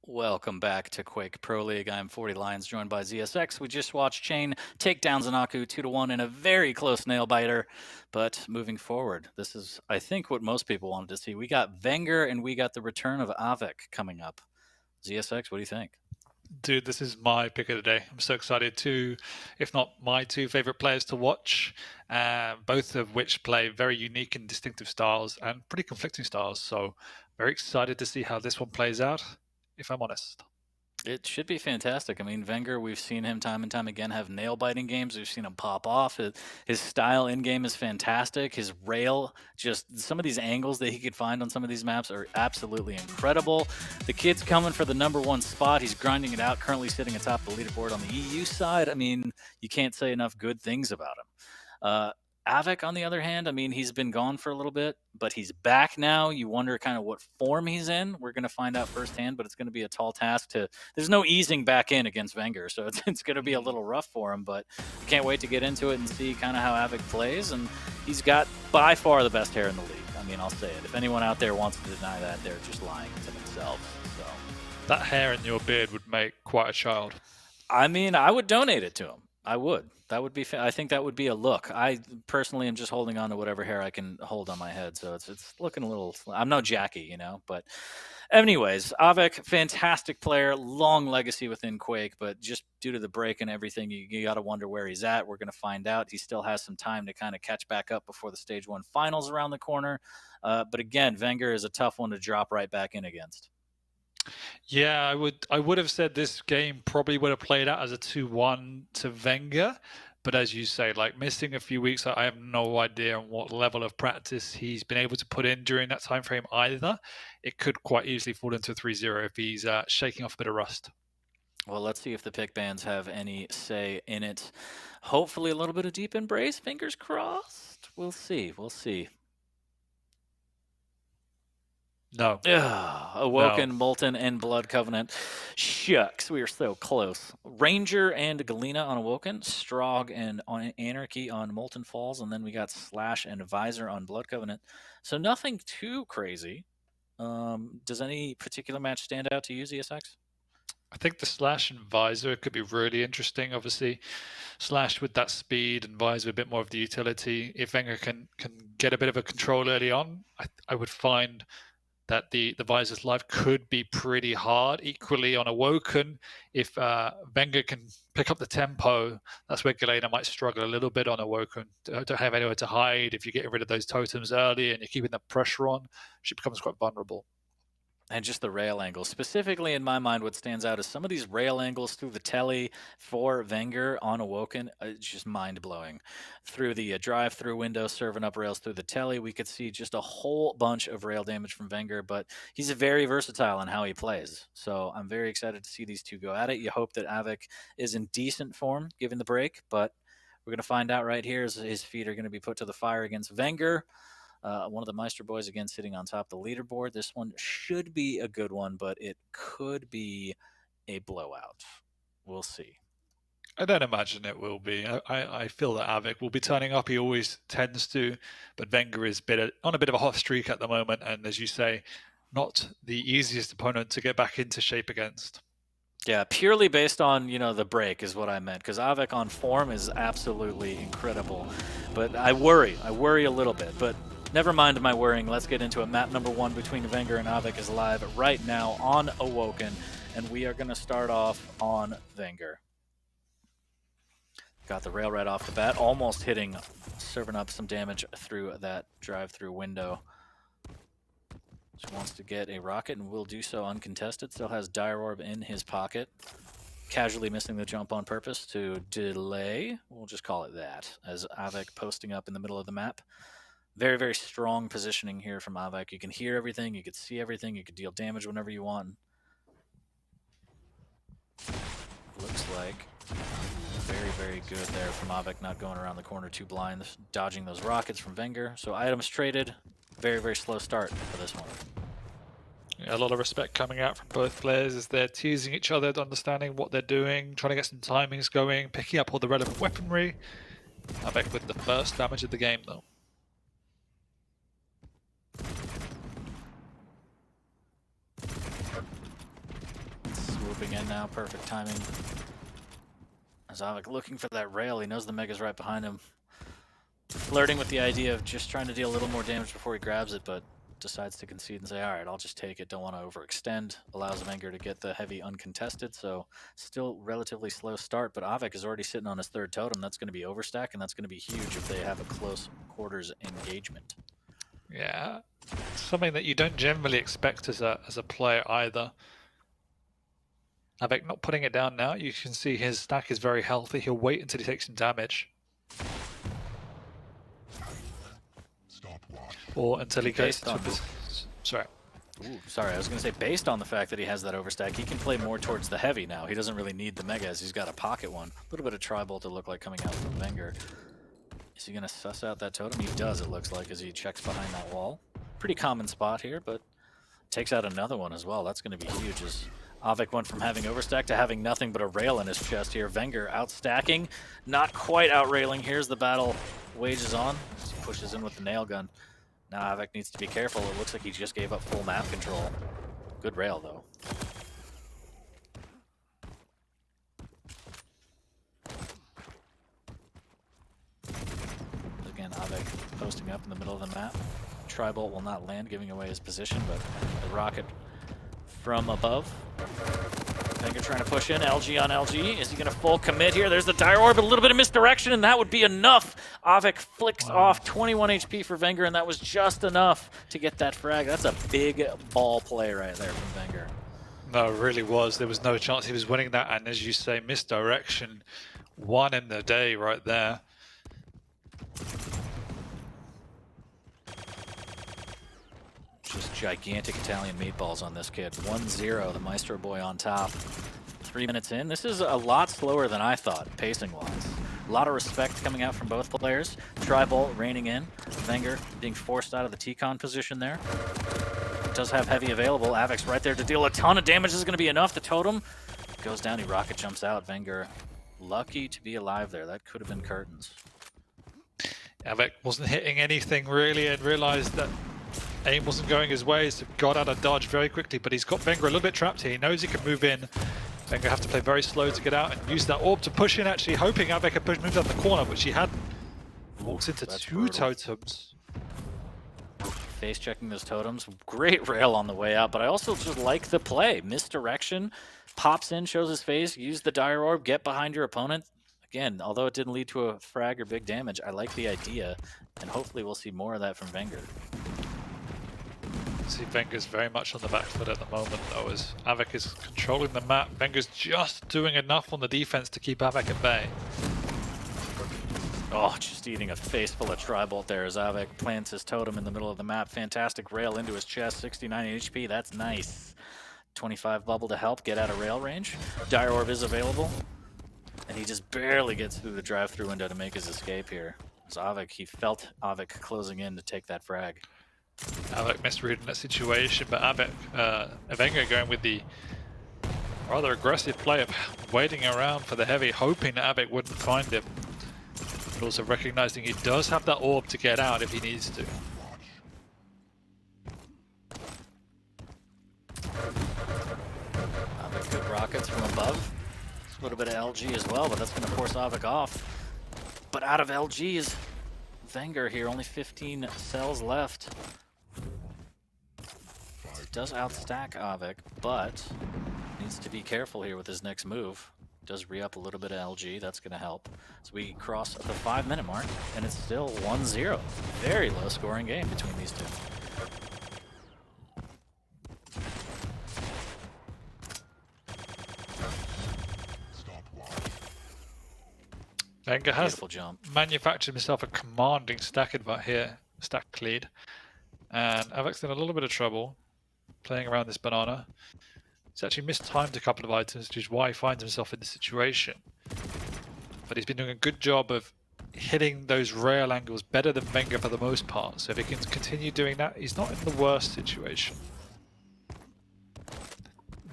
Welcome back to Quake Pro League. I'm 40 Lions, joined by ZSX. We just watched Chain take down Zanaku 2-1 in a very close nail biter. But moving forward, this is, I think, what most people wanted to see. We got vengeurR and we got the return of Av3k coming up. ZSX, what do you think? Dude, this is my pick of the day. I'm so excited to, if not my two favorite players to watch, both of which play very unique and distinctive styles and pretty conflicting styles. So, very excited to see how this one plays out, if I'm honest. It should be fantastic. I mean, vengeurR, we've seen him time and time again have nail-biting games. We've seen him pop off. His style in-game is fantastic. His rail, just some of these angles that he could find on some of these maps are absolutely incredible. The kid's coming for the #1 spot. He's grinding it out, currently sitting atop the leaderboard on the EU side. I mean, you can't say enough good things about him. Av3k, on the other hand, I mean, he's been gone for a little bit, but he's back now. You wonder kind of what form he's in. We're going to find out firsthand, but it's going to be a tall task to. There's no easing back in against vengeurR, so it's going to be a little rough for him. But I can't wait to get into it and see kind of how Av3k plays. And he's got by far the best hair in the league. I mean, I'll say it. If anyone out there wants to deny that, they're just lying to themselves. So That hair in your beard would make quite a child. I mean, I would donate it to him. I would. That would be. I think that would be a look. I personally am just holding on to whatever hair I can hold on my head, so it's looking a little. I'm no Jackie, you know. But, anyways, Av3k, fantastic player, long legacy within Quake, but just due to the break and everything, you got to wonder where he's at. We're going to find out. He still has some time to kind of catch back up before the Stage 1 finals around the corner. But again, vengeurR is a tough one to drop right back in against. Yeah, I would have said this game probably would have played out as a 2-1 to vengeurR. But as you say, like missing a few weeks, I have no idea on what level of practice he's been able to put in during that time frame either. It could quite easily fall into 3-0 if he's shaking off a bit of rust. Well, let's see if the pick bands have any say in it. Hopefully, a little bit of deep embrace. Fingers crossed. We'll see. We'll see. No, Ugh, no. Awoken, Molten, and Blood Covenant. Shucks, we are so close. Ranger and Galena on Awoken, Strog and on Anarchy on Molten Falls, and then we got Slash and Visor on Blood Covenant. So nothing too crazy. Does any particular match stand out to you, ZSX? I think the Slash and Visor could be really interesting. Obviously, Slash with that speed and Visor a bit more of the utility. If vengeurR can get a bit of a control early on, I would find that the Visor's life could be pretty hard. Equally on Awoken, if vengeurR can pick up the tempo, that's where Galena might struggle a little bit on Awoken. Don't have anywhere to hide. If you're getting rid of those totems early and you're keeping the pressure on, she becomes quite vulnerable. And just the rail angles. Specifically, in my mind, what stands out is some of these rail angles through the telly for vengeurR on Awoken. It's just mind blowing. Through the drive-through window, serving up rails through the telly, we could see just a whole bunch of rail damage from vengeurR. But he's very versatile in how he plays. So I'm very excited to see these two go at it. You hope that Av3k is in decent form given the break, but we're going to find out right here as his feet are going to be put to the fire against vengeurR. One of the Meister boys again sitting on top of the leaderboard. This one should be a good one, but it could be a blowout. We'll see. I don't imagine it will be. I feel that Av3k will be turning up. He always tends to, but vengeurR is on a bit of a hot streak at the moment, and as you say, not the easiest opponent to get back into shape against. Yeah, purely based on the break is what I meant, because Av3k on form is absolutely incredible, but I worry a little bit, but never mind my worrying. Let's get into it. Map #1 between vengeurR and Av3k is live right now on Awoken, and we are going to start off on vengeurR. Got the rail right off the bat, almost hitting, serving up some damage through that drive-through window. She wants to get a rocket and will do so uncontested. Still has Dire Orb in his pocket. Casually missing the jump on purpose to delay. We'll just call it that, as Av3k posting up in the middle of the map. Very, very strong positioning here from Av3k. You can hear everything, you can see everything, you can deal damage whenever you want. Looks like very, very good there from Av3k, not going around the corner too blind, dodging those rockets from vengeurR. So items traded, very, very slow start for this one. Yeah, a lot of respect coming out from both players as they're teasing each other, understanding what they're doing, trying to get some timings going, picking up all the relevant weaponry. Av3k with the first damage of the game though. swooping in now, perfect timing. As Av3k looking for that rail, he knows the Mega's right behind him. Flirting with the idea of just trying to deal a little more damage before he grabs it, but decides to concede and say, all right, I'll just take it, don't want to overextend. Allows vengeurR to get the heavy uncontested, so still relatively slow start, but Av3k is already sitting on his third totem. That's going to be overstack, and that's going to be huge if they have a close quarters engagement. Yeah, something that you don't generally expect as a player either. Av3k not putting it down now. You can see his stack is very healthy. He'll wait until he takes some damage. Or until he goes to his... Sorry. Ooh, sorry, I was going to say, based on the fact that he has that overstack, he can play more towards the heavy now. He doesn't really need the Mega as he's got a pocket one. A little bit of Tri-Bolt to look like coming out from vengeurR. Is he going to suss out that totem? He does, it looks like, as he checks behind that wall. Pretty common spot here, but takes out another one as well. That's going to be huge as Av3k went from having overstack to having nothing but a rail in his chest here. vengeurR outstacking, not quite outrailing. Here's the battle wages on. He pushes in with the nail gun. Now Av3k needs to be careful. It looks like he just gave up full map control. Good rail, though. Again, Av3k posting up in the middle of the map. Tri-Bolt will not land, giving away his position, but the rocket from above. vengeurR trying to push in, LG on LG. Is he going to full commit here? There's the Dire Orb, a little bit of misdirection, and that would be enough. Av3k flicks off 21 HP for vengeurR, and that was just enough to get that frag. That's a big ball play right there from vengeurR. No, it really was. There was no chance he was winning that, and as you say, misdirection. One in the day right there. Just gigantic Italian meatballs on this kid. 1-0, the Maestro boy on top. 3 minutes in. This is a lot slower than I thought, pacing-wise. A lot of respect coming out from both players. Tri-Bolt reigning in. vengeurR being forced out of the T-Con position there. Does have heavy available. Av3k's right there to deal a ton of damage. This is going to be enough. The totem goes down. He rocket jumps out. vengeurR lucky to be alive there. That could have been curtains. Av3k wasn't hitting anything really and realized that aim wasn't going his way, so got out of dodge very quickly, but he's got vengeurR a little bit trapped here. He knows he can move in. vengeurR have to play very slow to get out and use that orb to push in, actually hoping Av3k could push, moves out the corner, which he hadn't. Walks into two totems. Face checking those totems. Great rail on the way out, but I also just like the play. Misdirection, pops in, shows his face, use the Dire Orb, get behind your opponent. Again, although it didn't lead to a frag or big damage, I like the idea, and hopefully we'll see more of that from vengeurR. See, vengeurR's very much on the back foot at the moment, though, as Av3k is controlling the map. vengeurR's just doing enough on the defense to keep Av3k at bay. Oh, just eating a face full of Tri-Bolt there as Av3k plants his totem in the middle of the map. Fantastic rail into his chest, 69 HP, that's nice. 25 bubble to help get out of rail range. Dire Orb is available, and he just barely gets through the drive-through window to make his escape here. As Av3k, he felt Av3k closing in to take that frag. Av3k misreading that situation, but vengeurR going with the rather aggressive play of waiting around for the heavy, hoping that Av3k wouldn't find him. But also recognizing he does have that orb to get out if he needs to. Av3k good rockets from above. A little bit of LG as well, but that's going to force Av3k off. But out of LG is vengeurR here, only 15 cells left. It does outstack Av3k, but needs to be careful here with his next move. Does re-up a little bit of LG, that's going to help. So we cross the 5-minute mark, and it's still 1-0. Very low scoring game between these two. vengeurR has jump. manufactured himself a commanding stack lead. And Av3k's in a little bit of trouble playing around this banana. He's actually mistimed a couple of items, which is why he finds himself in this situation. But he's been doing a good job of hitting those rail angles better than vengeurR for the most part. So if he can continue doing that, he's not in the worst situation.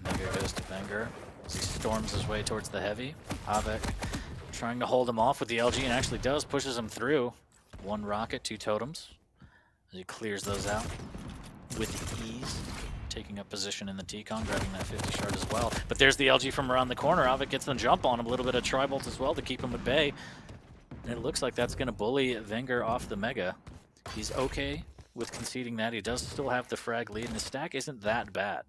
vengeurR goes to vengeurR as he storms his way towards the heavy. Av3k trying to hold him off with the LG, and actually does, pushes him through. One rocket, two totems, as he clears those out with ease. taking up position in the T-Con, grabbing that 50 shard as well. But there's the LG from around the corner. Av3k gets the jump on him, a little bit of tri-bolt as well to keep him at bay. And it looks like that's going to bully vengeurR off the Mega. He's okay with conceding that. He does still have the frag lead, and his stack isn't that bad.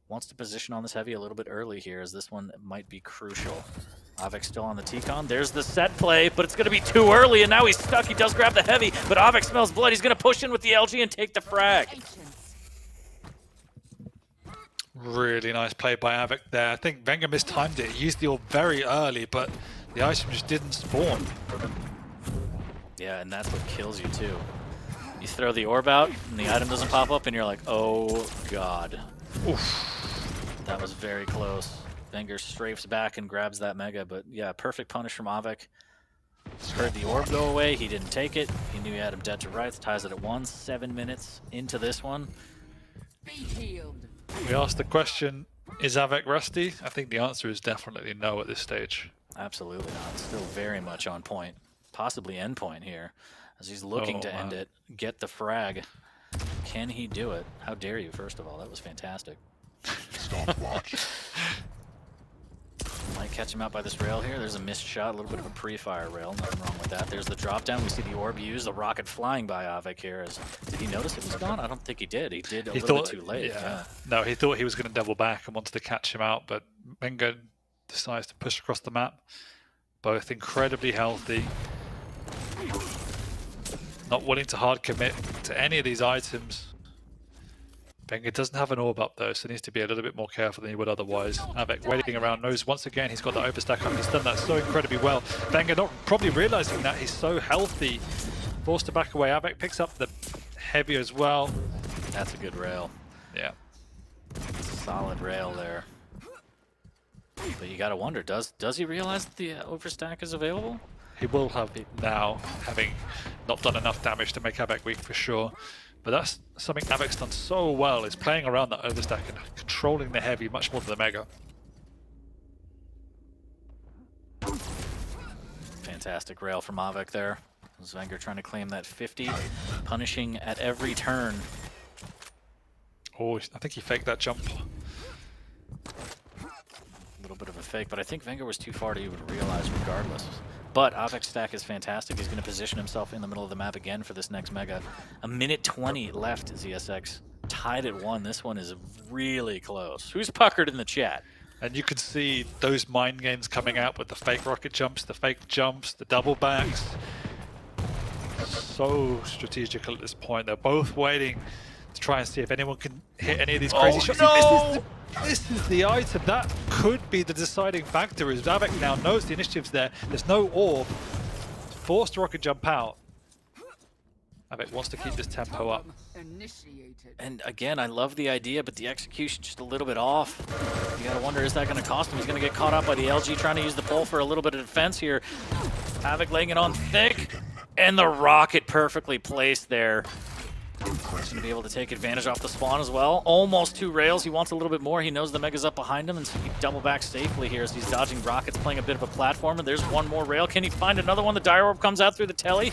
Wants to position on this heavy a little bit early here, as this one might be crucial. Av3k still on the T-Con. There's the set play, but it's going to be too early, and now he's stuck. He does grab the heavy, but Av3k smells blood. He's going to push in with the LG and take the frag. Really nice play by Av3k there. I think vengeurR mistimed it. He used the orb very early, but the item just didn't spawn. Yeah, and that's what kills you too. You throw the orb out, and the item doesn't pop up, and you're like, oh god. Oof. That was very close. vengeurR strafes back and grabs that Mega, but yeah, perfect punish from Av3k. Heard the orb go away, he didn't take it. He knew he had him dead to rights, ties it at 1, 7 minutes into this one. We asked the question, is Av3k rusty? I think the answer is definitely no at this stage. Absolutely not. Still very much on point. Possibly end point here, as he's looking to end it, get the frag. Can he do it? How dare you, first of all. That was fantastic. Stopwatch. Might catch him out by this rail here. There's a missed shot, a little bit of a pre-fire rail. Nothing wrong with that. There's the drop down. We see the orb used, the rocket flying by Av3k here. Did he notice it was gone? I don't think he did. He did a little bit too late. Yeah. No, he thought he was going to double back and wanted to catch him out, but vengeurR decides to push across the map. Both incredibly healthy. Not willing to hard commit to any of these items. vengeurR doesn't have an orb up though, so needs to be a little bit more careful than he would otherwise. Av3k waiting around, knows once again he's got that overstack up. He's done that so incredibly well. vengeurR not probably realizing that he's so healthy. Forced to back away. Av3k picks up the heavy as well. That's a good rail. Yeah. Solid rail there. But you gotta wonder, does he realize that the overstack is available? He will have it now, having not done enough damage to make Av3k weak for sure. But that's something Av3k's done so well, is playing around that overstack and controlling the heavy much more than the Mega. Fantastic rail from Av3k there. vengeurR trying to claim that 50, punishing at every turn. Oh, I think he faked that jump. A little bit of a fake, but I think vengeurR was too far to even realize regardless. But Av3k's stack is fantastic. He's going to position himself in the middle of the map again for this next Mega. A minute 20 left, ZSX. Tied at 1. This one is really close. Who's puckered in the chat? And you can see those mind games coming out with the fake rocket jumps, the fake jumps, the double backs. So strategical at this point. They're both waiting to try and see if anyone can hit any of these crazy shots. No! This is the item that could be the deciding factor. Is Av3k now knows the initiative's there. There's no orb. Forced to rocket jump out. Av3k wants to keep this tempo up. And again, I love the idea, but the execution just a little bit off. You gotta wonder, is that gonna cost him? He's gonna get caught up by the LG trying to use the pole for a little bit of defense here. Av3k laying it on thick, and the rocket perfectly placed there. He's gonna be able to take advantage off the spawn as well. Almost 2 rails. He wants a little bit more. He knows the Mega's up behind him, and so he double back safely here as he's dodging rockets, playing a bit of a platform. And there's one more rail. Can he find another one? The dire orb comes out through the telly.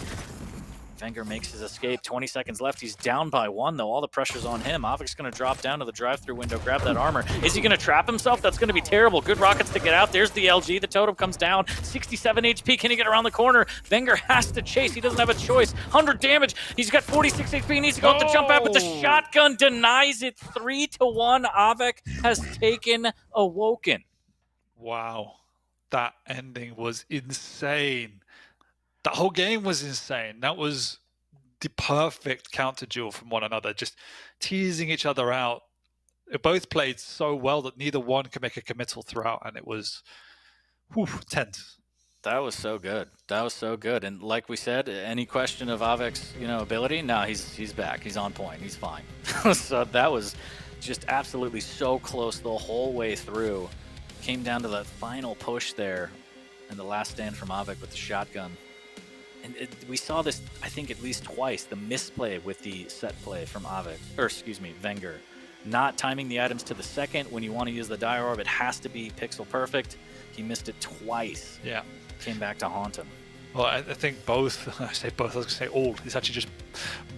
vengeurR makes his escape. 20 seconds left. He's down by 1, though. All the pressure's on him. Av3k's going to drop down to the drive-through window, grab that armor. Is he going to trap himself? That's going to be terrible. Good rockets to get out. There's the LG. The totem comes down. 67 HP. Can he get around the corner? vengeurR has to chase. He doesn't have a choice. 100 damage. He's got 46 HP. He needs to go up to jump out, but the shotgun denies it. 3-1. Av3k has taken Awoken. Wow. That ending was insane. That whole game was insane. That was the perfect counter duel from one another, just teasing each other out. They both played so well that neither one could make a committal throughout, and it was tense. That was so good. That was so good. And like we said, any question of Av3k's, ability? No, he's back. He's on point. He's fine. So that was just absolutely so close the whole way through. Came down to the final push there, and the last stand from Av3k with the shotgun. And we saw this, I think, at least twice, the misplay with the set play from vengeurR. Not timing the items to the second. When you want to use the dire orb, it has to be pixel perfect. He missed it twice. Yeah. Came back to haunt him. Well, I think both, I say both, I was going to say all, it's actually just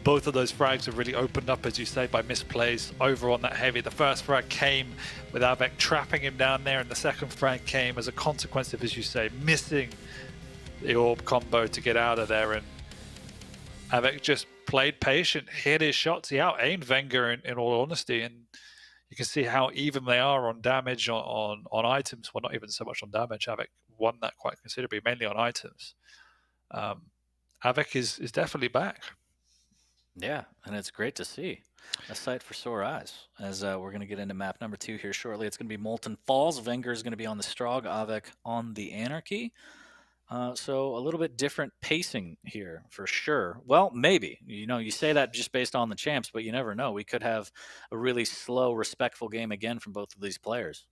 both of those frags have really opened up, as you say, by misplays over on that heavy. The first frag came with Av3k trapping him down there, and the second frag came as a consequence of, as you say, missing the orb combo to get out of there. And Av3k just played patient, hit his shots. He out-aimed vengeurR in all honesty, and you can see how even they are on damage on items. Well, not even so much on damage. Av3k won that quite considerably, mainly on items. Av3k is definitely back. Yeah, and it's great to see. A sight for sore eyes. As we're going to get into map number 2 here shortly. It's going to be Molten Falls. vengeurR is going to be on the Strog, Av3k on the Anarchy. So a little bit different pacing here for sure. Well, maybe. You know, you say that just based on the champs, but you never know. We could have a really slow, respectful game again from both of these players.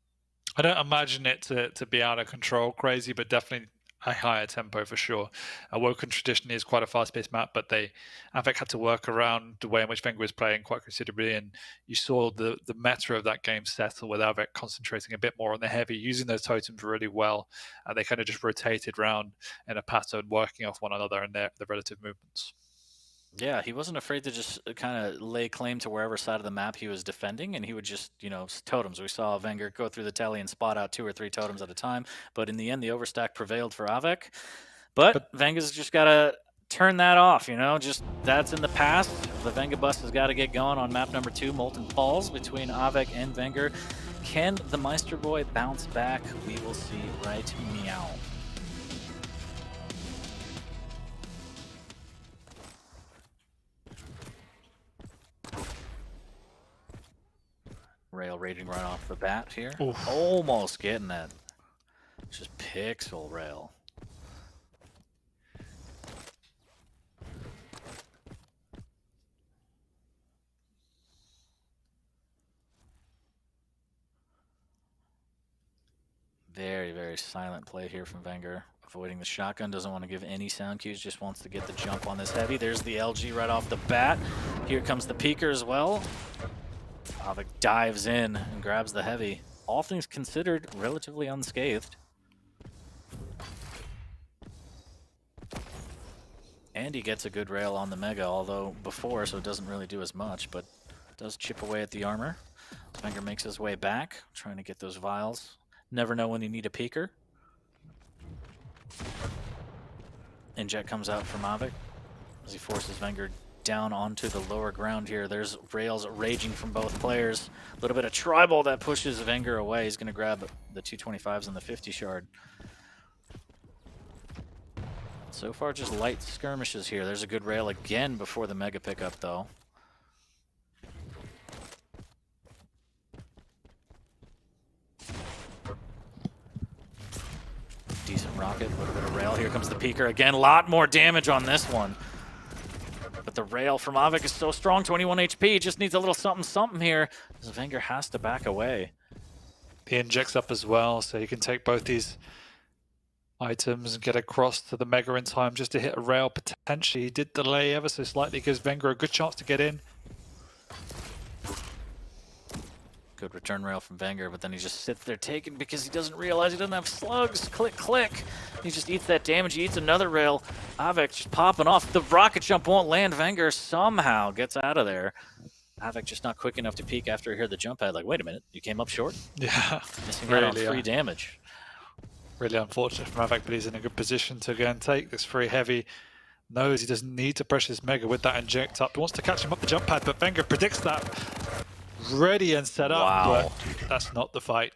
I don't imagine it to be out of control crazy, but definitely a higher tempo for sure. Woken traditionally is quite a fast-paced map, but Av3k had to work around the way in which vengeurR was playing quite considerably, and you saw the meta of that game settle with Av3k concentrating a bit more on the heavy, using those totems really well, and they kind of just rotated around in a pattern, working off one another and their relative movements. Yeah, he wasn't afraid to just kind of lay claim to wherever side of the map he was defending, and he would just, totems. We saw vengeurR go through the telly and spot out 2 or 3 totems at a time, but in the end, the overstack prevailed for Av3k. But vengeurR's just got to turn that off, just that's in the past. The vengeurR bus has got to get going on map number 2, Molten Falls, between Av3k and vengeurR. Can the Meister Boy bounce back? We will see right meow. Rail raging right off the bat here. Oof. Almost getting that. It's just pixel rail. Very, very silent play here from vengeurR. Avoiding the shotgun, doesn't want to give any sound cues, just wants to get the jump on this heavy. There's the LG right off the bat. Here comes the peeker as well. Av3k dives in and grabs the heavy. All things considered, relatively unscathed. And he gets a good rail on the Mega, although before, so it doesn't really do as much, but does chip away at the armor. vengeurR makes his way back, trying to get those vials. Never know when you need a peeker. Inject comes out from Av3k as he forces vengeurR down onto the lower ground here. There's rails raging from both players. A little bit of tribal that pushes vengeurR away. He's going to grab the 225s and the 50 shard. So far, just light skirmishes here. There's a good rail again before the Mega pickup, though. Decent rocket, a little bit of rail. Here comes the peeker again. A lot more damage on this one. But the rail from Av3k is so strong, 21 HP. Just needs a little something here. As vengeurR has to back away. He injects up as well, so you can take both these items and get across to the Mega in time just to hit a rail. Potentially, he did delay ever so slightly, gives vengeurR a good chance to get in. Good return rail from vengeurR, but then he just sits there taken because he doesn't realize he doesn't have slugs. Click, click. He just eats that damage. He eats another rail. Av3k just popping off. The rocket jump won't land. vengeurR somehow gets out of there. Av3k just not quick enough to peek after he heard the jump pad. Like, wait a minute, you came up short? Yeah. Missing out on free damage. Really unfortunate for Av3k, but he's in a good position to go and take this free heavy. Knows he doesn't need to pressure his Mega with that inject up. He wants to catch him up the jump pad, but vengeurR predicts that. Ready and set up, wow. But that's not the fight.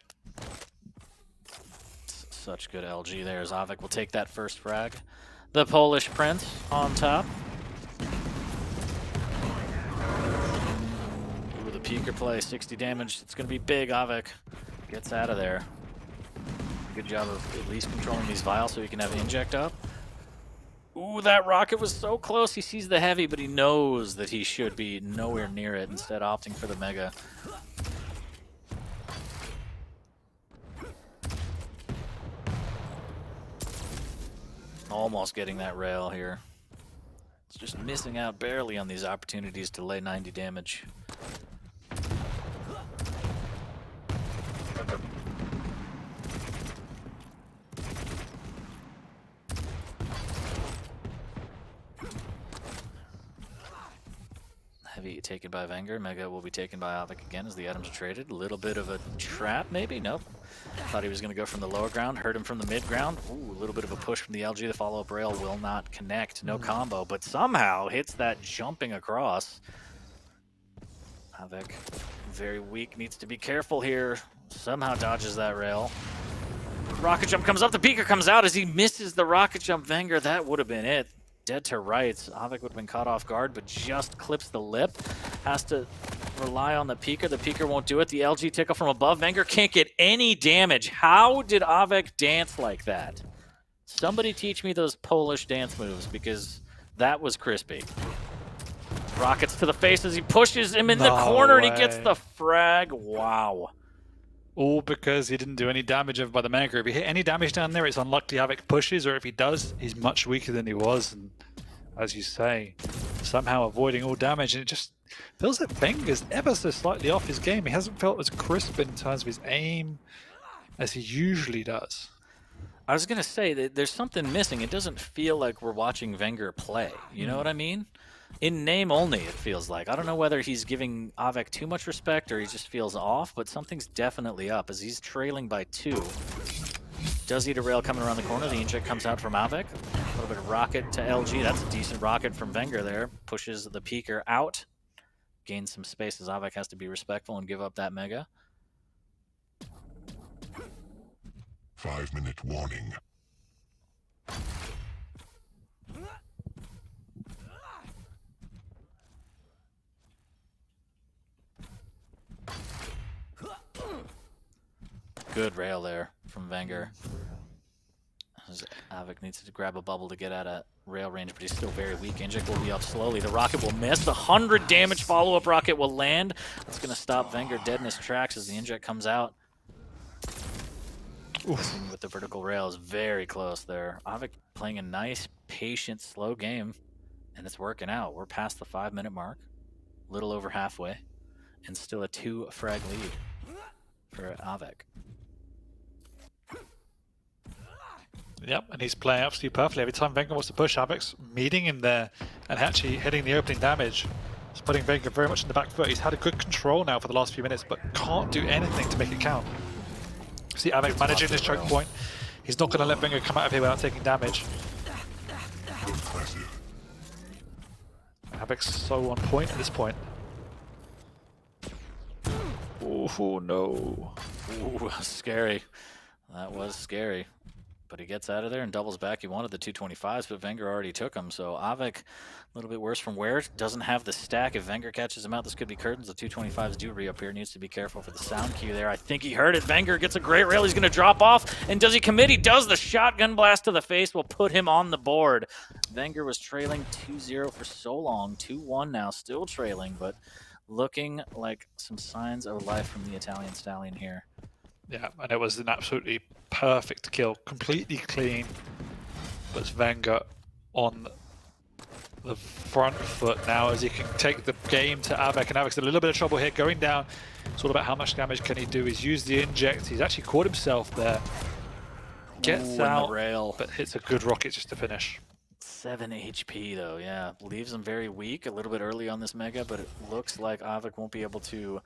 Such good LG there as Av3k will take that first frag. The Polish Prince on top. Ooh, the peeker play, 60 damage. It's going to be big. Av3k gets out of there. Good job of at least controlling these vials so he can have inject up. Ooh, that rocket was so close. He sees the heavy, but he knows that he should be nowhere near it, instead opting for the Mega. Almost getting that rail here. It's just missing out barely on these opportunities to lay 90 damage. Heavy taken by vengeurR. Mega will be taken by Av3k again as the items are traded. A little bit of a trap, maybe? Nope. Thought he was going to go from the lower ground. Heard him from the mid ground. Ooh, a little bit of a push from the LG. The follow-up rail will not connect. No combo, but somehow hits that jumping across. Av3k, very weak. Needs to be careful here. Somehow dodges that rail. Rocket jump comes up. The peeker comes out as he misses the rocket jump. vengeurR, that would have been it. Dead to rights. Av3k would have been caught off guard, but just clips the lip. Has to rely on the peeker. The peeker won't do it. The LG tickle from above. vengeurR can't get any damage. How did Av3k dance like that? Somebody teach me those Polish dance moves, because that was crispy. Rockets to the face as he pushes him in the corner, and he gets the frag. Wow. All because he didn't do any damage over by the vengeurR. If he hit any damage down there, it's unlikely Av3k pushes, or if he does, he's much weaker than he was. And as you say, somehow avoiding all damage. And it just feels like vengeur's ever so slightly off his game. He hasn't felt as crisp in terms of his aim as he usually does. I was going to say that there's something missing. It doesn't feel like we're watching vengeurR play. You know what I mean? In name only, it feels like. I don't know whether he's giving Av3k too much respect or he just feels off, but something's definitely up as he's trailing by 2. Does eat a rail coming around the corner. The inject comes out from Av3k. A little bit of rocket to LG. That's a decent rocket from vengeurR there. Pushes the peeker out. Gains some space as Av3k has to be respectful and give up that mega. 5-minute warning. Good rail there from vengeurR. Av3k needs to grab a bubble to get out of rail range, but he's still very weak. Inject will be up slowly. The rocket will miss. The 100 damage follow-up rocket will land. That's going to stop vengeurR dead in his tracks as the inject comes out. With the vertical rail is very close there. Av3k playing a nice, patient, slow game, and it's working out. We're past the 5-minute mark, a little over halfway, and still a 2-frag lead for Av3k. Yep, and he's playing absolutely perfectly. Every time vengeurR wants to push, Av3k's meeting him there and actually hitting the opening damage. It's putting vengeurR very much in the back foot. He's had a good control now for the last few minutes, but can't do anything to make it count. See Av3k managing this choke point. He's not going to let vengeurR come out of here without taking damage. Av3k's so on point at this point. Oh no. Ooh, scary. That was scary. But he gets out of there and doubles back. He wanted the 225s, but vengeurR already took him. So Av3k, a little bit worse from where. Doesn't have the stack. If vengeurR catches him out, this could be curtains. The 225s do reappear. Needs to be careful for the sound cue there. I think he heard it. vengeurR gets a great rail. He's going to drop off. And does he commit? He does. The shotgun blast to the face will put him on the board. vengeurR was trailing 2-0 for so long. 2-1 now. Still trailing, but looking like some signs of life from the Italian stallion here. Yeah, and it was an absolutely perfect kill. Completely clean. But it's vengeurR on the front foot now as he can take the game to Av3k. And Av3k's in a little bit of trouble here going down. It's all about how much damage can he do. He's used the inject. He's actually caught himself there. Gets out, rail. but hits a good rocket just to finish. 7 HP though, yeah. Leaves him very weak a little bit early on this mega, but it looks like Av3k won't be able to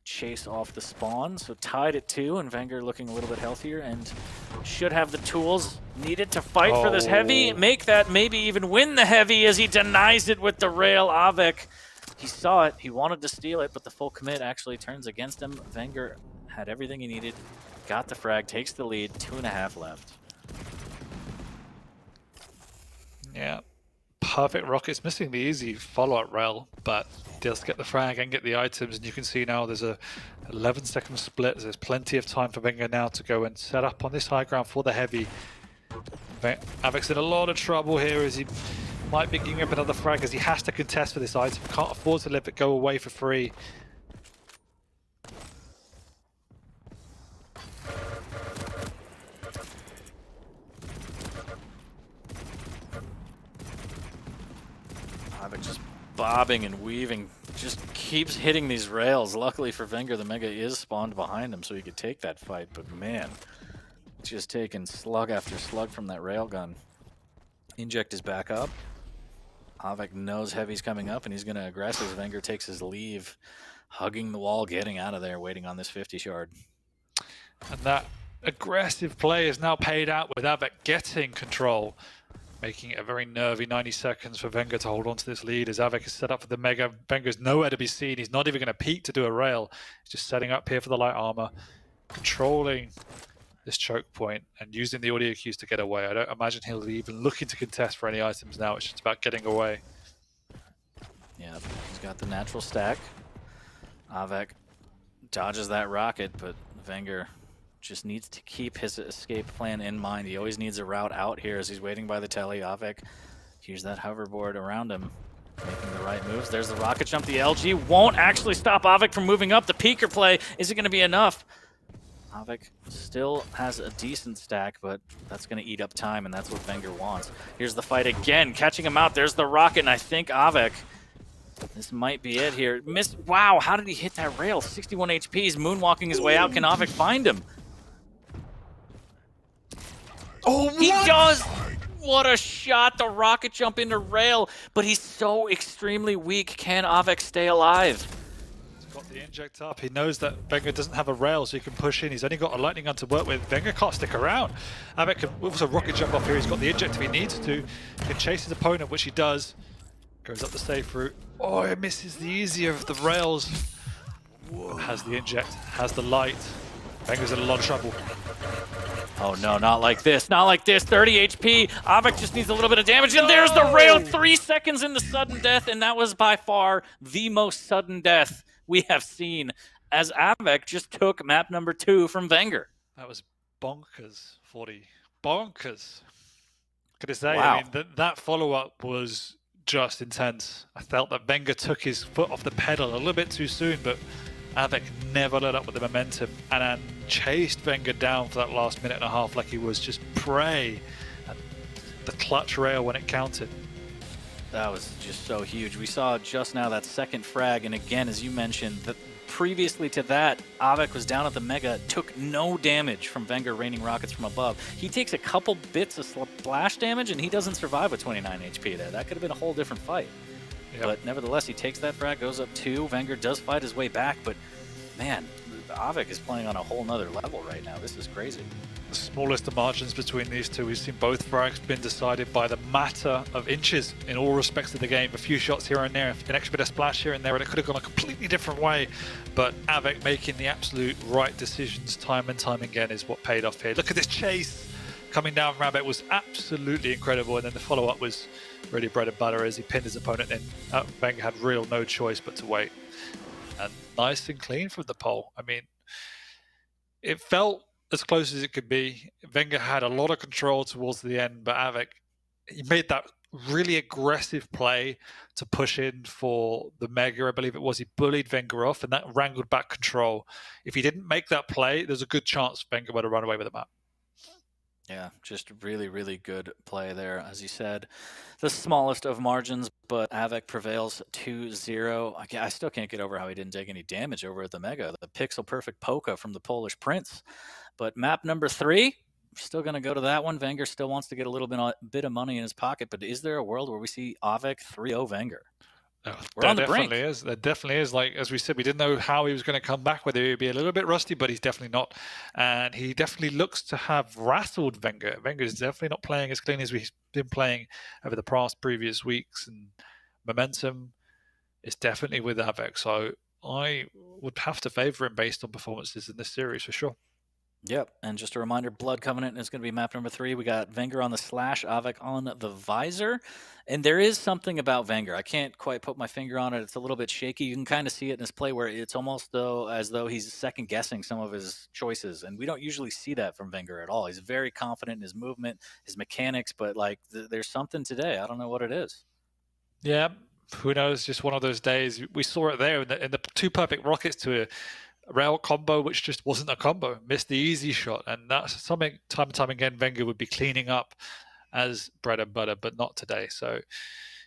chase off the spawn. So tied at 2, and vengeurR looking a little bit healthier and should have the tools needed to fight for this heavy. Make that, maybe even win the heavy as he denies it with the rail. Av3k, he saw it, he wanted to steal it, but the full commit actually turns against him. vengeurR had everything he needed, got the frag, takes the lead, 2.5 left. Yeah, perfect rockets, missing the easy follow-up rail, but does get the frag and get the items. And you can see now there's a 11-second split. There's plenty of time for vengeurR now to go and set up on this high ground for the heavy. Av3k's in a lot of trouble here as he might be giving up another frag as he has to contest for this item. Can't afford to let it go away for free. Av3k just bobbing and weaving, just keeps hitting these rails. Luckily for vengeurR, the mega is spawned behind him so he could take that fight, but man, just taking slug after slug from that railgun. Inject is back up. Av3k knows Heavy's coming up, and he's going to aggress as vengeurR takes his leave, hugging the wall, getting out of there, waiting on this 50 shard. And that aggressive play is now paid out with Av3k getting control, making it a very nervy 90 seconds for vengeurR to hold on to this lead as Av3k is set up for the Mega. vengeur's nowhere to be seen. He's not even going to peek to do a rail. He's just setting up here for the light armor, controlling this choke point and using the audio cues to get away. I don't imagine he'll be even looking to contest for any items now. It's just about getting away. Yeah, he's got the natural stack. Av3k dodges that rocket, but vengeurR just needs to keep his escape plan in mind. He always needs a route out here as he's waiting by the telly. Av3k, here's that hoverboard around him, making the right moves. There's the rocket jump. The LG won't actually stop Av3k from moving up. The peeker play, is it going to be enough? Av3k still has a decent stack, but that's going to eat up time, and that's what vengeurR wants. Here's the fight again, catching him out. There's the rocket, and I think Av3k, this might be it here. Missed. Wow, how did he hit that rail? 61 HP. He's moonwalking his way out. Can Av3k find him? Oh, he does! What a shot! The rocket jump into rail, but he's so extremely weak. Can Av3k stay alive? He's got the inject up. He knows that vengeurR doesn't have a rail, so he can push in. He's only got a lightning gun to work with. vengeurR can't stick around. Av3k can also rocket jump up here. He's got the inject if he needs to. He can chase his opponent, which he does. Goes up the safe route. Oh, he misses the easier of the rails. Has the inject, has the light. vengeur's in a lot of trouble. Oh no, not like this, not like this. 30 HP. Av3k just needs a little bit of damage, and there's the rail. 3 seconds into sudden death, and that was by far the most sudden death we have seen, as Av3k just took map number 2 from vengeurR. That was bonkers, 40. Bonkers. Could I say? Wow. I mean, that follow-up was just intense. I felt that vengeurR took his foot off the pedal a little bit too soon, but Av3k never let up with the momentum and chased vengeurR down for that last minute and a half like he was just prey. And the clutch rail when it counted. That was just so huge. We saw just now that second frag, and again, as you mentioned, that previously to that, Av3k was down at the Mega, took no damage from vengeurR raining rockets from above. He takes a couple bits of splash damage, and he doesn't survive with 29 HP there. That could have been a whole different fight. Yep. But nevertheless, he takes that frag, goes up 2. vengeurR does fight his way back, but man, Av3k is playing on a whole nother level right now. This is crazy. The smallest of margins between these two. We've seen both frags been decided by the matter of inches in all respects of the game. A few shots here and there, an extra bit of splash here and there, and it could have gone a completely different way. But Av3k making the absolute right decisions time and time again is what paid off here. Look at this chase coming down from Av3k was absolutely incredible, and then the follow-up was really bread and butter as he pinned his opponent in. vengeurR had real no choice but to wait. And nice and clean from the pole. I mean, it felt as close as it could be. vengeurR had a lot of control towards the end, but Av3k, he made that really aggressive play to push in for the Mega, I believe it was. He bullied vengeurR off, and that wrangled back control. If he didn't make that play, there's a good chance vengeurR would have run away with the map. Yeah, just really, really good play there. As you said, the smallest of margins, but Av3k prevails 2-0. I still can't get over how he didn't take any damage over at the Mega. The pixel-perfect polka from the Polish Prince. But map number 3, still going to go to that one. vengeurR still wants to get a little bit of money in his pocket, but is there a world where we see Av3k 3-0 vengeurR? We're on the brink. There definitely is. Like, as we said, we didn't know how he was going to come back, whether he would be a little bit rusty, but he's definitely not. And he definitely looks to have rattled vengeurR. vengeurR is definitely not playing as clean as we've been playing over the previous weeks. And momentum is definitely with Av3k. So I would have to favor him based on performances in this series for sure. Yep, and just a reminder, Blood Covenant is going to be map number 3. We got vengeurR on the slash, Av3k on the visor. And there is something about vengeurR. I can't quite put my finger on it. It's a little bit shaky. You can kind of see it in his play where it's almost as though he's second-guessing some of his choices. And we don't usually see that from vengeurR at all. He's very confident in his movement, his mechanics, but like there's something today. I don't know what it is. Yeah, who knows? Just one of those days. We saw it there in the 2 perfect rockets to a rail combo, which just wasn't a combo. Missed the easy shot, and that's something time and time again vengeurR would be cleaning up as bread and butter, but not today. So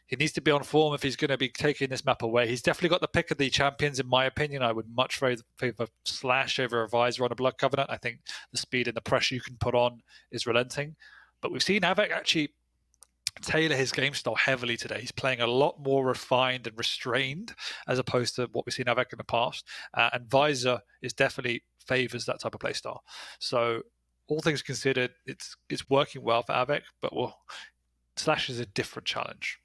he needs to be on form if he's going to be taking this map away. He's definitely got the pick of the champions, in my opinion. I would much favor Slash over a Visor on a Blood Covenant. I think the speed and the pressure you can put on is relenting. But we've seen Av3k actually tailor his game style heavily today. He's playing a lot more refined and restrained as opposed to what we've seen Av3k in the past. And vengeurR is definitely favors that type of play style. So all things considered, it's working well for Av3k, but Slash is a different challenge.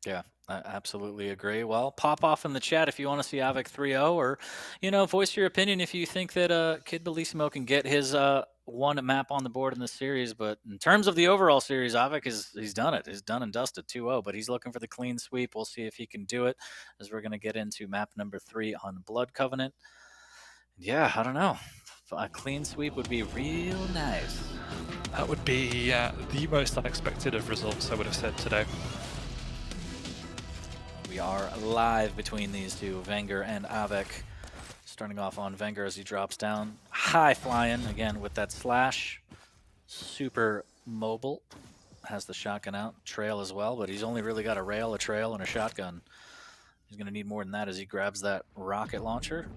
Yeah, I absolutely agree. Well, pop off in the chat if you want to see Av3k 3-0, or, you know, voice your opinion if you think that Kid Bellissimo can get his one map on the board in the series. But in terms of the overall series, Av3k he's done it. He's done and dusted 2-0, but he's looking for the clean sweep. We'll see if he can do it, as we're going to get into map number 3 on Blood Covenant. Yeah, I don't know. A clean sweep would be real nice. That would be the most unexpected of results, I would have said today. We are live between these two, vengeurR and Av3k. Starting off on vengeurR as he drops down. High flying, again with that slash. Super mobile. Has the shotgun out. Trail as well, but he's only really got a rail, a trail, and a shotgun. He's going to need more than that as he grabs that rocket launcher.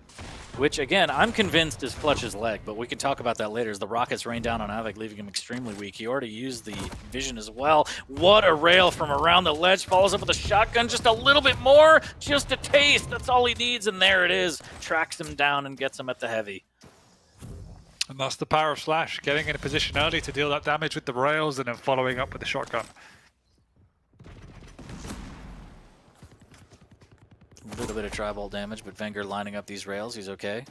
Which, again, I'm convinced is Clutch's leg, but we can talk about that later as the rockets rain down on Av3k, leaving him extremely weak. He already used the vision as well. What a rail from around the ledge. Follows up with a shotgun, just a little bit more, just a taste. That's all he needs, and there it is. Tracks him down and gets him at the heavy. And that's the power of Slash, getting in a position early to deal that damage with the rails and then following up with the shotgun. A little bit of tri-ball damage, but vengeurR lining up these rails. He's okay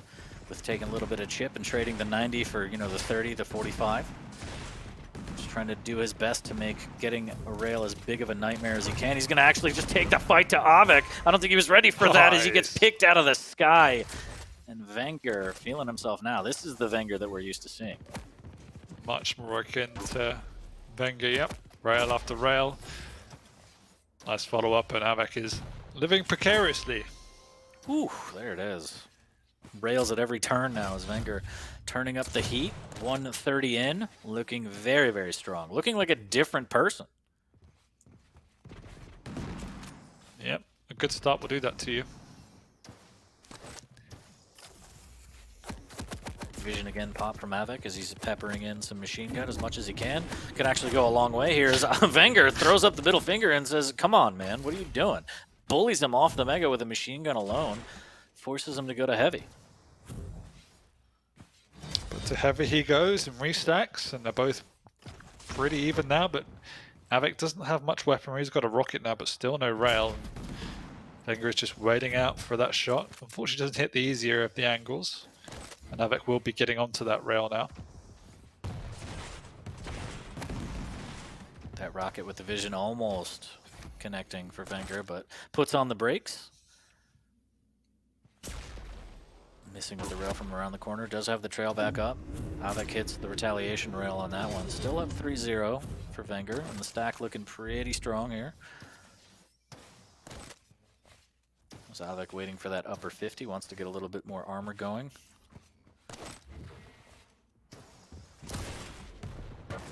with taking a little bit of chip and trading the 90 for, you know, the 30 to 45. Just trying to do his best to make getting a rail as big of a nightmare as he can. He's going to actually just take the fight to Av3k. I don't think he was ready for that as he gets picked out of the sky. And vengeurR feeling himself now. This is the vengeurR that we're used to seeing. Much more akin to vengeurR, yep. Rail after rail. Nice follow-up, and Av3k is living precariously. Ooh, there it is. Rails at every turn now as vengeurR turning up the heat. 130 in, looking very, very strong. Looking like a different person. Yep, a good start will do that to you. Vision again pop from Av3k as he's peppering in some machine gun as much as he can. Could actually go a long way here as vengeurR throws up the middle finger and says, come on, man, what are you doing? Bullies him off the Mega with a machine gun alone. Forces him to go to heavy. But to heavy he goes and restacks, and they're both pretty even now, but Av3k doesn't have much weaponry. He's got a rocket now, but still no rail. vengeurR is just waiting out for that shot. Unfortunately, doesn't hit the easier of the angles. And Av3k will be getting onto that rail now. That rocket with the vision almost connecting for vengeurR, but puts on the brakes. Missing with the rail from around the corner. Does have the trail back up. Av3k hits the retaliation rail on that one. Still up 3-0 for vengeurR, and the stack looking pretty strong here. Av3k waiting for that upper 50, wants to get a little bit more armor going.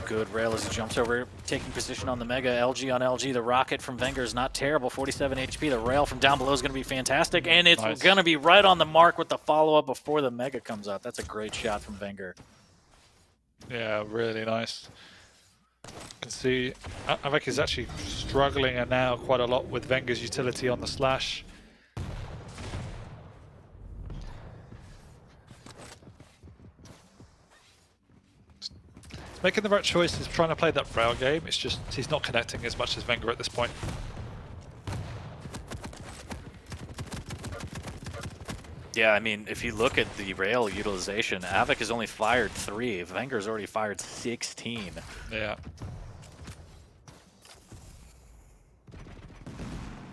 Good rail as he jumps over, taking position on the Mega. LG on LG. The rocket from vengeurR is not terrible. 47 HP. The rail from down below is going to be fantastic. And it's going to be right on the mark with the follow-up before the Mega comes out. That's a great shot from vengeurR. Yeah, really nice. You can see Av3k is actually struggling now quite a lot with vengeurR's utility on the slash. Making the right choice is trying to play that rail game. It's just he's not connecting as much as vengeurR at this point. Yeah, I mean, if you look at the rail utilization, Av3k has only fired 3. vengeurR's already fired 16. Yeah.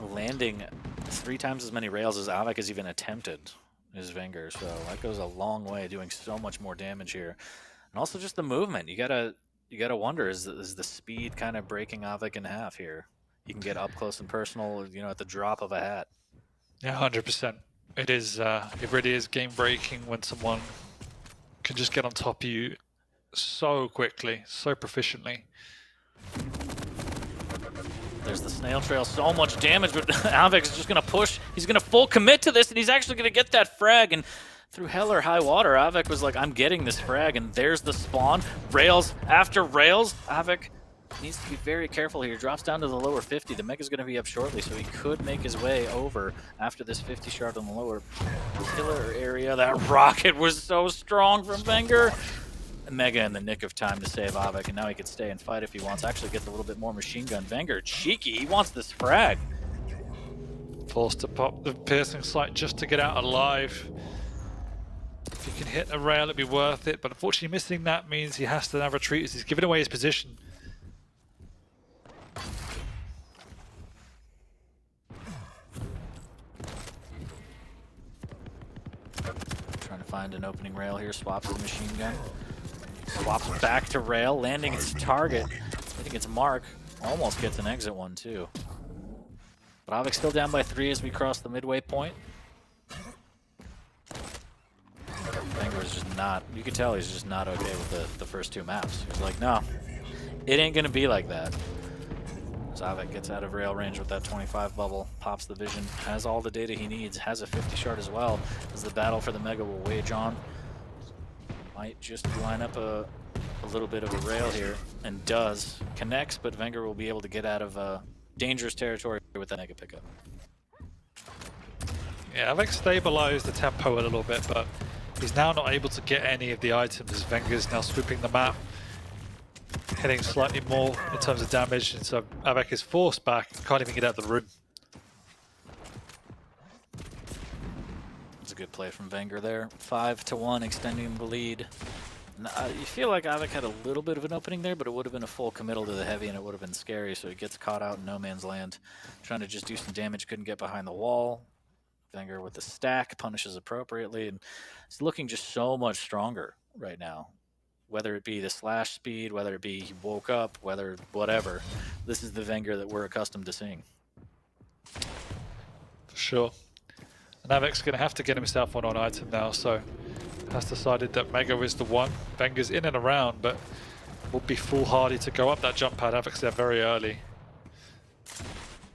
Landing 3 times as many rails as Av3k has even attempted is vengeurR, so that goes a long way, doing so much more damage here. And also just the movement. You gotta wonder, is the speed kind of breaking Av3k in half here? You can get up close and personal, you know, at the drop of a hat. Yeah, 100%. It is. It really is game breaking when someone can just get on top of you so quickly, so proficiently. There's the snail trail, so much damage, but Av3k is just gonna push. He's gonna full commit to this, and he's actually gonna get that frag. And through hell or high water, Av3k was like, I'm getting this frag, and there's the spawn. Rails after rails. Av3k Needs to be very careful here. Drops down to the lower 50. The Mega's going to be up shortly, so he could make his way over after this 50 shard on the lower pillar area. That rocket was so strong from vengeurR. Mega in the nick of time to save Av3k, and now he could stay and fight if he wants. Actually gets a little bit more machine gun. vengeurR, cheeky, he wants this frag. Forced to pop the piercing sight just to get out alive. If he can hit a rail, it'd be worth it, but unfortunately missing that means he has to now retreat as he's giving away his position. Trying to find an opening rail here, swaps the machine gun. Swaps back to rail, landing its target. Hitting its mark. Almost gets an exit one too. But Av3k still down by 3 as we cross the midway point. vengeurR is just not, you can tell he's just not okay with the first 2 maps. He's like, no, it ain't gonna be like that. So Av3k gets out of rail range with that 25 bubble, pops the vision, has all the data he needs, has a 50 shard as well, as the battle for the Mega will wage on. Might just line up a little bit of a rail here, and does. Connects, but vengeurR will be able to get out of dangerous territory with that Mega pickup. Yeah, Av3k stabilized the tempo a little bit, but he's now not able to get any of the items as vengeurR's now swooping the map, hitting slightly more in terms of damage, and so Av3k is forced back, can't even get out of the room. It's a good play from vengeurR there. 5-1, extending the lead. You feel like Av3k had a little bit of an opening there, but it would have been a full committal to the heavy and it would have been scary, so he gets caught out in no man's land. Trying to just do some damage, couldn't get behind the wall. vengeurR with the stack, punishes appropriately, and it's looking just so much stronger right now. Whether it be the slash speed, whether it be he woke up, whatever. This is the vengeurR that we're accustomed to seeing. For sure. And Av3k's going to have to get himself one item now, so has decided that Mega is the one. vengeurR's in and around, but will be foolhardy to go up that jump pad. Av3k's there very early.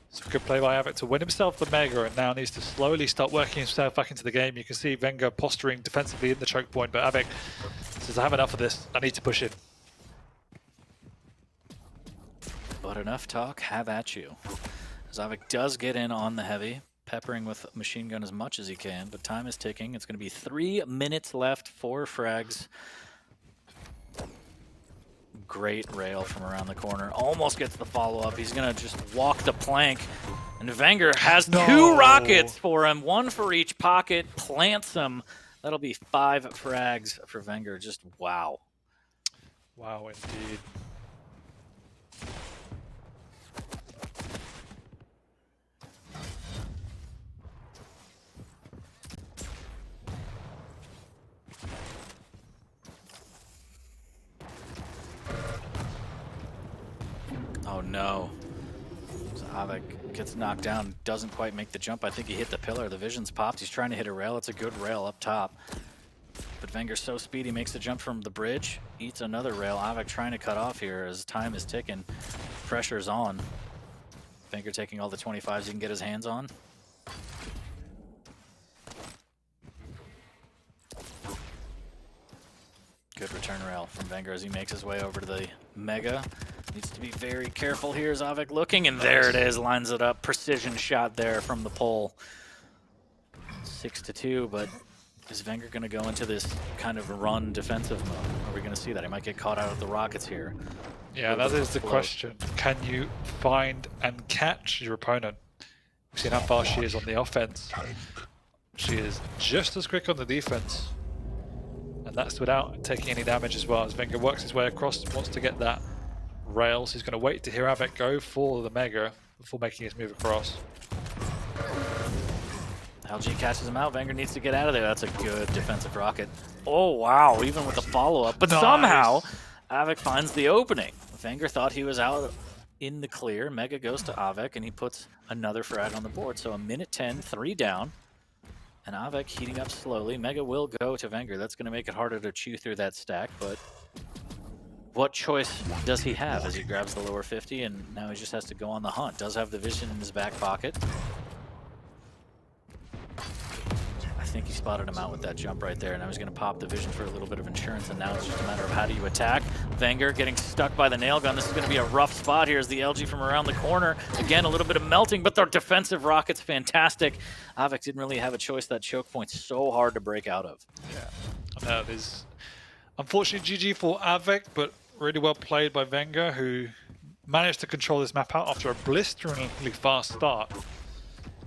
It's a good play by Av3k to win himself the Mega, and now needs to slowly start working himself back into the game. You can see vengeurR posturing defensively in the choke point, but Av3k says, I have enough of this, I need to push in. But enough talk, have at you. As Av3k does get in on the heavy, peppering with machine gun as much as he can, but time is ticking. It's going to be 3 minutes left, 4 frags. Great rail from around the corner. Almost gets the follow-up. He's going to just walk the plank. And vengeurR has 2 rockets for him, 1 for each pocket, plants them. That'll be 5 frags for vengeurR. Just wow. Wow, indeed. Oh no. So Av3k gets knocked down, doesn't quite make the jump. I think he hit the pillar. The vision's popped. He's trying to hit a rail. It's a good rail up top. But vengeurR's so speedy, makes the jump from the bridge, eats another rail. Av3k trying to cut off here as time is ticking. Pressure's on. vengeurR taking all the 25s he can get his hands on. Good return rail from vengeurR as he makes his way over to the Mega. Needs to be very careful here as Av3k looking, and there it is, lines it up. Precision shot there from the pole. 6-2, but is vengeurR going to go into this kind of run defensive mode? Are we going to see that? He might get caught out of the rockets here. Yeah, that is the question. Can you find and catch your opponent? We've seen how fast she is on the offense. She is just as quick on the defense. And that's without taking any damage as well. As vengeurR works his way across, wants to get that rail, so he's going to wait to hear Av3k go for the Mega before making his move across. LG catches him out. vengeurR needs to get out of there. That's a good defensive rocket. Oh, wow, even with the follow-up. But somehow, Av3k finds the opening. vengeurR thought he was out in the clear. Mega goes to Av3k, and he puts another frag on the board. So a minute 10, 3 down. And Av3k heating up slowly. Mega will go to vengeurR. That's going to make it harder to chew through that stack, but what choice does he have as he grabs the lower 50, and now he just has to go on the hunt. Does have the vision in his back pocket. I think he spotted him out with that jump right there, and I was going to pop the vision for a little bit of insurance, and now it's just a matter of how do you attack. vengeurR getting stuck by the nail gun. This is going to be a rough spot here as the LG from around the corner. Again, a little bit of melting, but their defensive rocket's fantastic. Av3k didn't really have a choice. That choke point's so hard to break out of. Yeah, I know there's unfortunately GG for Av3k, but really well played by vengeurR, who managed to control this map out after a blisteringly fast start.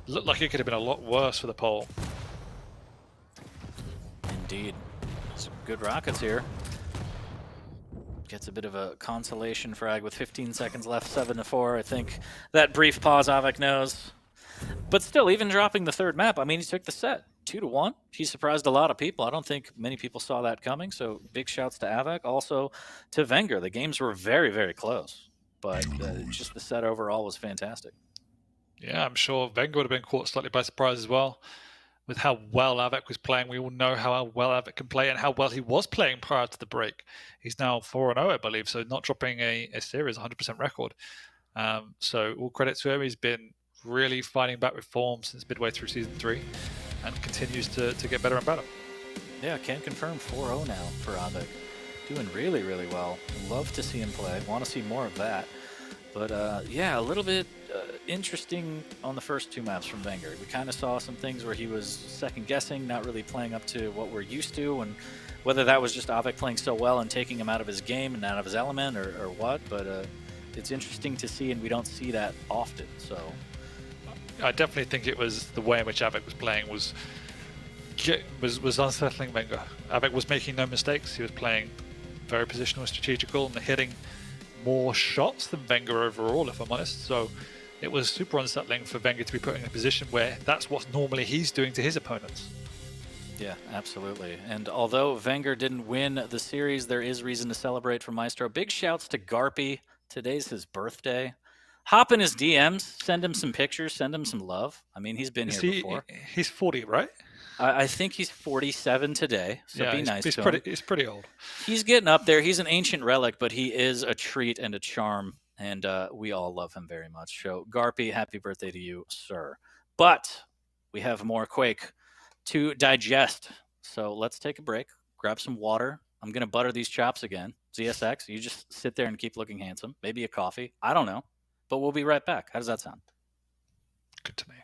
Looked like it could have been a lot worse for the pole. Indeed. Some good rockets here. Gets a bit of a consolation frag with 15 seconds left, 7-4. I think that brief pause Av3k knows. But still, even dropping the third map, I mean, he took the set 2-1. He surprised a lot of people. I don't think many people saw that coming. So big shouts to Av3k, also to vengeurR. The games were very, very close, but just the set overall was fantastic. Yeah, I'm sure vengeurR would have been caught slightly by surprise as well with how well Av3k was playing. We all know how well Av3k can play and how well he was playing prior to the break. He's now 4-0, I believe, so not dropping a series 100% record. So all credit to him. He's been really fighting back with form since midway through Season 3 and continues to get better and better. Yeah, can confirm 4-0 now for Av3k. Doing really, really well. Love to see him play. Want to see more of that. But yeah, a little bit interesting on the first two maps from vengeurR. We kind of saw some things where he was second guessing, not really playing up to what we're used to, and whether that was just Av3k playing so well and taking him out of his game and out of his element or what. But it's interesting to see, and we don't see that often. So I definitely think it was the way in which Av3k was playing was unsettling vengeurR. Av3k was making no mistakes. He was playing very positional and strategical and hitting more shots than vengeurR overall, if I'm honest. So it was super unsettling for vengeurR to be put in a position where that's what normally he's doing to his opponents. yeah, absolutely. And although vengeurR didn't win the series, there is reason to celebrate for Maestro. Big shouts to garpy. Today's his birthday. Hop in his DMs, send him some pictures, send him some love. I mean, he's been here before. He's 40, right? I think he's 47 today, so yeah, be nice to him. He's pretty old. He's getting up there. He's an ancient relic, but he is a treat and a charm, and we all love him very much. So, garpy, happy birthday to you, sir. But we have more Quake to digest, so let's take a break, grab some water. I'm going to butter these chops again. ZSX, you just sit there and keep looking handsome. Maybe a coffee. I don't know, but we'll be right back. How does that sound? Good to me.